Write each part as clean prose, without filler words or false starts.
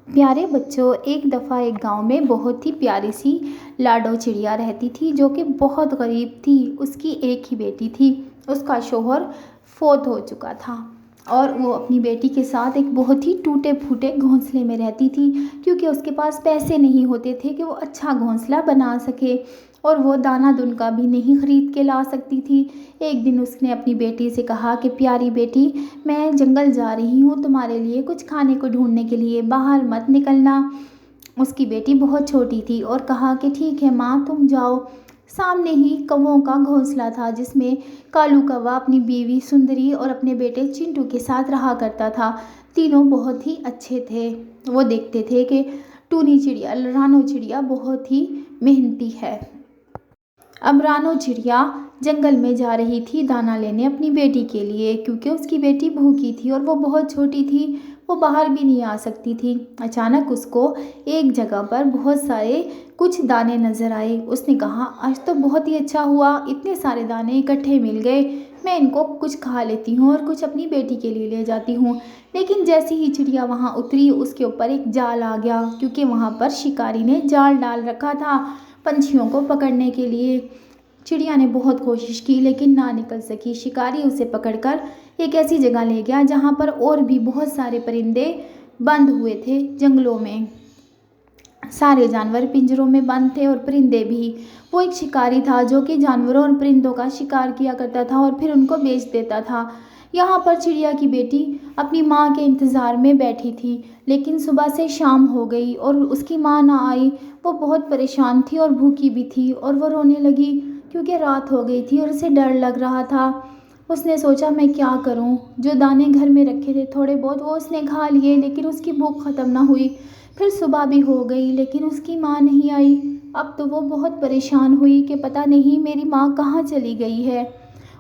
प्यारे बच्चों, एक दफ़ा एक गांव में बहुत ही प्यारी सी लाडो चिड़िया रहती थी जो कि बहुत गरीब थी। उसकी एक ही बेटी थी। उसका शौहर फौत हो चुका था और वो अपनी बेटी के साथ एक बहुत ही टूटे फूटे घोंसले में रहती थी, क्योंकि उसके पास पैसे नहीं होते थे कि वो अच्छा घोंसला बना सके और वो दाना दुनका भी नहीं खरीद के ला सकती थी। एक दिन उसने अपनी बेटी से कहा कि प्यारी बेटी, मैं जंगल जा रही हूँ तुम्हारे लिए कुछ खाने को ढूंढने के लिए, बाहर मत निकलना। उसकी बेटी बहुत छोटी थी और कहा कि ठीक है माँ, तुम जाओ। सामने ही कौवों का घोंसला था जिसमें कालू कौवा अपनी बीवी सुंदरी और अपने बेटे चिंटू के साथ रहा करता था। तीनों बहुत ही अच्छे थे। वो देखते थे कि टूनी चिड़िया, रानो चिड़िया बहुत ही मेहनती है। अब रानो चिड़िया जंगल में जा रही थी दाना लेने अपनी बेटी के लिए, क्योंकि उसकी बेटी भूखी थी और वो बहुत छोटी थी, वो बाहर भी नहीं आ सकती थी। अचानक उसको एक जगह पर बहुत सारे कुछ दाने नज़र आए। उसने कहा, आज तो बहुत ही अच्छा हुआ, इतने सारे दाने इकट्ठे मिल गए, मैं इनको कुछ खा लेती हूँ और कुछ अपनी बेटी के लिए ले जाती हूँ। लेकिन जैसे ही चिड़िया वहाँ उतरी, उसके ऊपर एक जाल आ गया, क्योंकि वहाँ पर शिकारी ने जाल डाल रखा था पंछियों को पकड़ने के लिए। चिड़िया ने बहुत कोशिश की लेकिन ना निकल सकी। शिकारी उसे पकड़कर एक ऐसी जगह ले गया जहाँ पर और भी बहुत सारे परिंदे बंद हुए थे। जंगलों में सारे जानवर पिंजरों में बंद थे और परिंदे भी। वो एक शिकारी था जो कि जानवरों और परिंदों का शिकार किया करता था और फिर उनको बेच देता था। यहाँ पर चिड़िया की बेटी अपनी माँ के इंतज़ार में बैठी थी, लेकिन सुबह से शाम हो गई और उसकी माँ ना आई। वो बहुत परेशान थी और भूखी भी थी और वो रोने लगी, क्योंकि रात हो गई थी और उसे डर लग रहा था। उसने सोचा, मैं क्या करूं? जो दाने घर में रखे थे थोड़े बहुत वो उसने खा लिए, लेकिन उसकी भूख ख़त्म ना हुई। फिर सुबह भी हो गई लेकिन उसकी माँ नहीं आई। अब तो वो बहुत परेशान हुई कि पता नहीं मेरी माँ कहाँ चली गई है।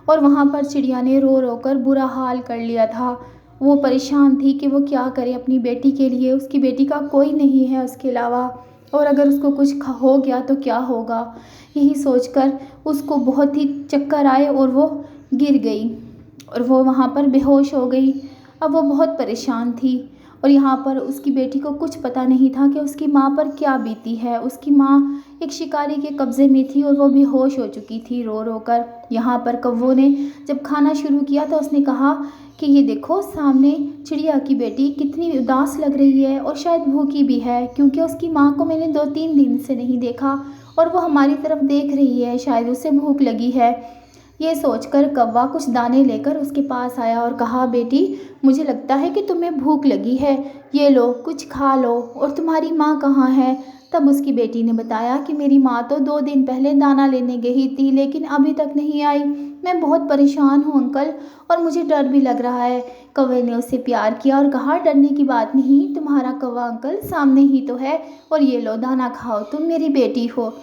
और वहाँ पर चिड़िया ने रो रो कर बुरा हाल कर लिया था। वो परेशान थी कि वो क्या करे अपनी बेटी के लिए। उसकी बेटी का कोई नहीं है उसके अलावा, और अगर उसको कुछ हो गया तो क्या होगा। यही सोचकर उसको बहुत ही चक्कर आए और वो गिर गई और वो वहाँ पर बेहोश हो गई। अब वो बहुत परेशान थी और यहाँ पर उसकी बेटी को कुछ पता नहीं था कि उसकी माँ पर क्या बीती है। उसकी माँ एक शिकारी के कब्ज़े में थी और वो बेहोश हो चुकी थी रो रो कर। यहाँ पर कौवों ने जब खाना शुरू किया तो उसने कहा कि ये देखो, सामने चिड़िया की बेटी कितनी उदास लग रही है और शायद भूखी भी है, क्योंकि उसकी माँ को मैंने 2-3 दिन से नहीं देखा और वो हमारी तरफ देख रही है, शायद उसे भूख लगी है। ये सोचकर कौवा कुछ दाने लेकर उसके पास आया और कहा, बेटी, मुझे लगता है कि तुम्हें भूख लगी है, ये लो कुछ खा लो। और तुम्हारी माँ कहाँ है? तब उसकी बेटी ने बताया कि मेरी माँ तो 2 दिन पहले दाना लेने गई थी लेकिन अभी तक नहीं आई। मैं बहुत परेशान हूँ अंकल, और मुझे डर भी लग रहा है। कौवे ने उससे प्यार किया और कहा, डरने की बात नहीं, तुम्हारा कौवा अंकल सामने ही तो है, और ये लो दाना खाओ, तुम मेरी बेटी हो।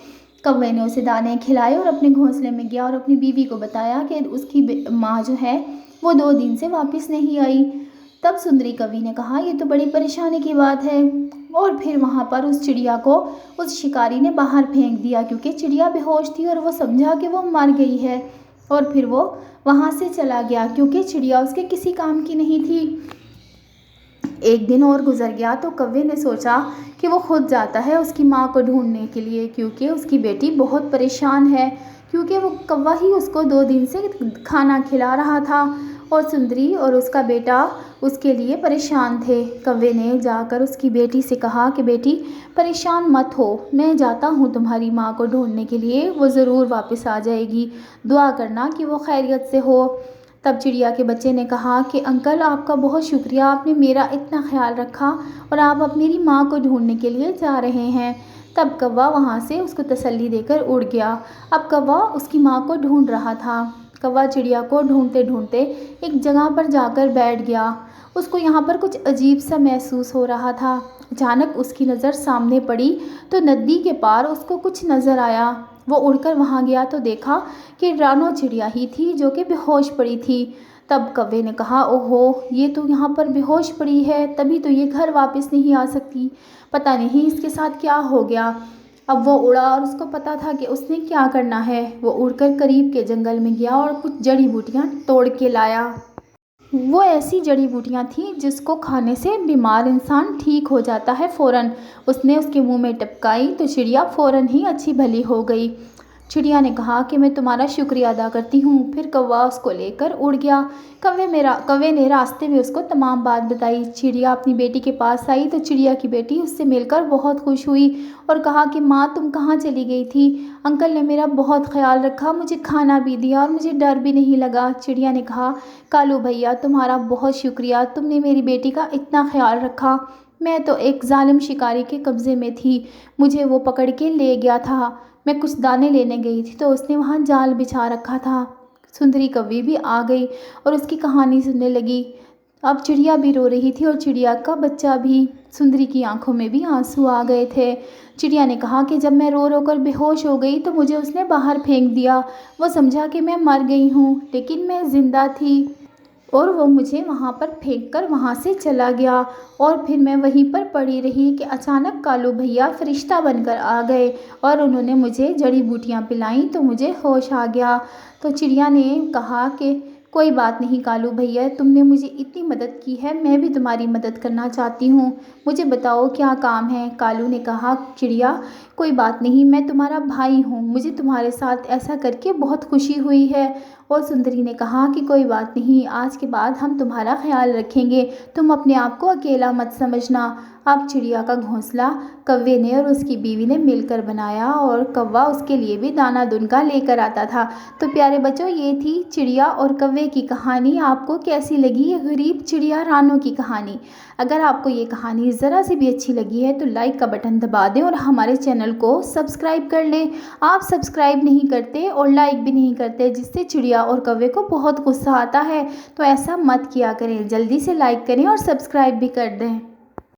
कौवे ने उसे दाने खिलाए और अपने घोंसले में गया और अपनी बीवी को बताया कि उसकी माँ जो है वो 2 दिन से वापस नहीं आई। तब सुंदरी कवि ने कहा, ये तो बड़ी परेशानी की बात है। और फिर वहाँ पर उस चिड़िया को उस शिकारी ने बाहर फेंक दिया, क्योंकि चिड़िया बेहोश थी और वो समझा कि वो मर गई है। और फिर वो वहाँ से चला गया, क्योंकि चिड़िया उसके किसी काम की नहीं थी। एक दिन और गुजर गया तो कौवे ने सोचा कि वो खुद जाता है उसकी माँ को ढूंढने के लिए, क्योंकि उसकी बेटी बहुत परेशान है, क्योंकि वो कौवा ही उसको 2 दिन से खाना खिला रहा था और सुंदरी और उसका बेटा उसके लिए परेशान थे। कौवे ने जाकर उसकी बेटी से कहा कि बेटी, परेशान मत हो, मैं जाता हूँ तुम्हारी माँ को ढूंढने के लिए, वो ज़रूर वापस आ जाएगी, दुआ करना कि वो खैरियत से हो। तब चिड़िया के बच्चे ने कहा कि अंकल, आपका बहुत शुक्रिया, आपने मेरा इतना ख्याल रखा और आप अब मेरी माँ को ढूंढने के लिए जा रहे हैं। तब कौवा वहाँ से उसको तसल्ली देकर उड़ गया। अब कौवा उसकी माँ को ढूंढ रहा था। कौवा चिड़िया को ढूंढते ढूंढते एक जगह पर जाकर बैठ गया। उसको यहाँ पर कुछ अजीब सा महसूस हो रहा था। अचानक उसकी नज़र सामने पड़ी तो नदी के पार उसको कुछ नज़र आया। वो उड़कर वहाँ गया तो देखा कि रानो चिड़िया ही थी जो कि बेहोश पड़ी थी। तब कौवे ने कहा, ओहो, ये तो यहाँ पर बेहोश पड़ी है, तभी तो ये घर वापस नहीं आ सकती, पता नहीं इसके साथ क्या हो गया। अब वो उड़ा और उसको पता था कि उसने क्या करना है। वो उड़कर करीब के जंगल में गया और कुछ जड़ी बूटियाँ तोड़ के लाया। वो ऐसी जड़ी बूटियाँ थीं जिसको खाने से बीमार इंसान ठीक हो जाता है फ़ौरन। उसने उसके मुंह में टपकाई तो चिड़िया फ़ौरन ही अच्छी भली हो गई। चिड़िया ने कहा कि मैं तुम्हारा शुक्रिया अदा करती हूँ। फिर कौवा उसको लेकर उड़ गया। कौवे ने रास्ते में उसको तमाम बात बताई। चिड़िया अपनी बेटी के पास आई तो चिड़िया की बेटी उससे मिलकर बहुत खुश हुई और कहा कि माँ, तुम कहाँ चली गई थी? अंकल ने मेरा बहुत ख्याल रखा, मुझे खाना भी दिया और मुझे डर भी नहीं लगा। चिड़िया ने कहा, कालू भैया, तुम्हारा बहुत शुक्रिया, तुमने मेरी बेटी का इतना ख्याल रखा। मैं तो एक जालिम शिकारी के कब्ज़े में थी, मुझे वो पकड़ के ले गया था। मैं कुछ दाने लेने गई थी तो उसने वहाँ जाल बिछा रखा था। सुंदरी कौवी भी आ गई और उसकी कहानी सुनने लगी। अब चिड़िया भी रो रही थी और चिड़िया का बच्चा भी। सुंदरी की आंखों में भी आंसू आ गए थे। चिड़िया ने कहा कि जब मैं रो रो कर बेहोश हो गई तो मुझे उसने बाहर फेंक दिया। वो समझा कि मैं मर गई हूँ, लेकिन मैं ज़िंदा थी और वो मुझे वहाँ पर फेंक कर वहाँ से चला गया। और फिर मैं वहीं पर पड़ी रही कि अचानक कालू भैया फरिश्ता बनकर आ गए और उन्होंने मुझे जड़ी बूटियाँ पिलाईं तो मुझे होश आ गया। तो चिड़िया ने कहा कि कोई बात नहीं कालू भैया, तुमने मुझे इतनी मदद की है, मैं भी तुम्हारी मदद करना चाहती हूँ। मुझे बताओ क्या काम है? कालू ने कहा, चिड़िया कोई बात नहीं, मैं तुम्हारा भाई हूँ, मुझे तुम्हारे साथ ऐसा करके बहुत खुशी हुई है। और सुंदरी ने कहा कि कोई बात नहीं, आज के बाद हम तुम्हारा ख्याल रखेंगे, तुम अपने आप को अकेला मत समझना। अब चिड़िया का घोंसला कौवे ने और उसकी बीवी ने मिलकर बनाया और कौवा उसके लिए भी दाना दुनका लेकर आता था। तो प्यारे बच्चों, ये थी चिड़िया और कौवे की कहानी। आपको कैसी लगी ये गरीब चिड़िया रानों की कहानी? अगर आपको ये कहानी ज़रा सी भी अच्छी लगी है तो लाइक का बटन दबा दें और हमारे चैनल को सब्सक्राइब कर लें। आप सब्सक्राइब नहीं करते और लाइक भी नहीं करते, जिससे चिड़िया और कौवे को बहुत गुस्सा आता है। तो ऐसा मत किया करें, जल्दी से लाइक करें और सब्सक्राइब भी कर दें।